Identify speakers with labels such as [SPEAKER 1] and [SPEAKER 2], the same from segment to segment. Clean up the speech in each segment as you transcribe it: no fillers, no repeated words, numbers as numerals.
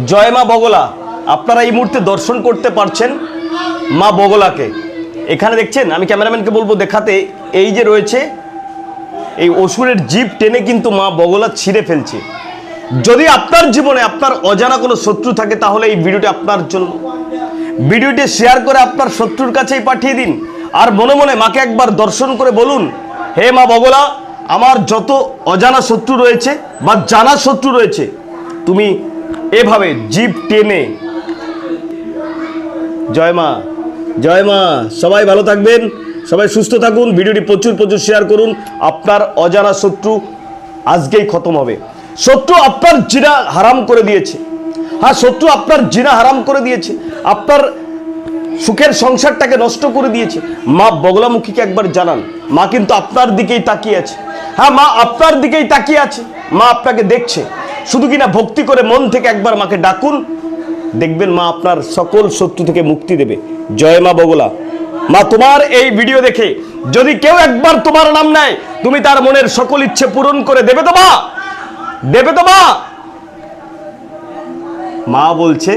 [SPEAKER 1] জয় মা বগলা। আপনারা এই মুহূর্তে দর্শন করতে পারছেন মা বগলাকে। এখানে দেখছেন, আমি ক্যামেরাম্যানকে বলবো দেখাতে, এই যে রয়েছে এই অসুরের জিভ টেনে কিন্তু মা বগলা ছিঁড়ে ফেলছে। যদি আপনার জীবনে আপনার অজানা কোনো শত্রু থাকে তাহলে এই ভিডিওটি আপনার জন্য। ভিডিওটি শেয়ার করে আপনার শত্রুর কাছেই পাঠিয়ে দিন, আর মনে মনে মাকে একবার দর্শন করে বলুন, হে মা বগলা, আমার যত অজানা শত্রু রয়েছে বা জানা শত্রু রয়েছে তুমি এভাবে জিভ টেনে। জয় মা, জয় মা। সবাই ভালো থাকবেন, সবাই সুস্থ থাকুন। ভিডিওটি প্রচুর প্রচুর শেয়ার করুন। আপনার অজানা শত্রু আজকেই খতম হবে। শত্রু আপনার জিনা হারাম করে দিয়েছে। হ্যাঁ, শত্রু আপনার জিনা হারাম করে দিয়েছে, আপনার সুখের সংসারটাকে নষ্ট করে দিয়েছে। মা বগলামুখীকে একবার জানান, মা কিন্তু আপনার দিকেই তাকিয়ে আছে। হ্যাঁ, মা আপনার দিকেই তাকিয়ে আছে, মা আপনাকে দেখছে। শুধু কিনা ভক্তি করে মন থেকে একবার মাকে ডাকুন, দেখবেন মা আপনার সকল শত্রু থেকে মুক্তি দেবে। জয় মা বগলা। মা, তোমার এই ভিডিও দেখে যদি কেউ একবার তোমার নাম নেয়, তুমি তার মনের সকল ইচ্ছে পূরণ করে দেবে তো মা? দেবে তো মা? মা বলছে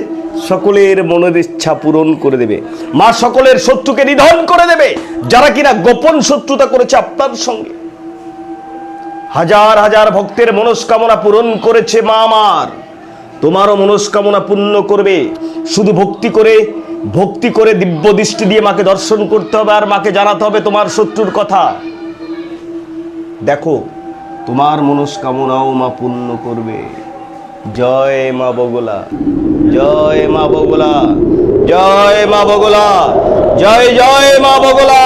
[SPEAKER 1] সকলের মনের ইচ্ছা পূরণ করে দেবে। মা সকলের শত্রুকে নিধন করে দেবে, যারা কিনা গোপন শত্রুতা করেছে আপনার সঙ্গে। হাজার হাজার ভক্তের মনস্কামনা পূরণ করেছে মা আমার। তোমারও মনস্কামনা পূর্ণ করবে। শুধু ভক্তি করে দিব্য দৃষ্টি দিয়ে মাকে দর্শন করতে হবে, আর মাকে জানাতে হবে তোমার শত্রুর কথা। দেখো, তোমার মনস্কামনাও মা পূর্ণ করবে। জয় মা বগলা, জয় মা বগলা, জয় মা বগলা, জয় জয় মা বগলা।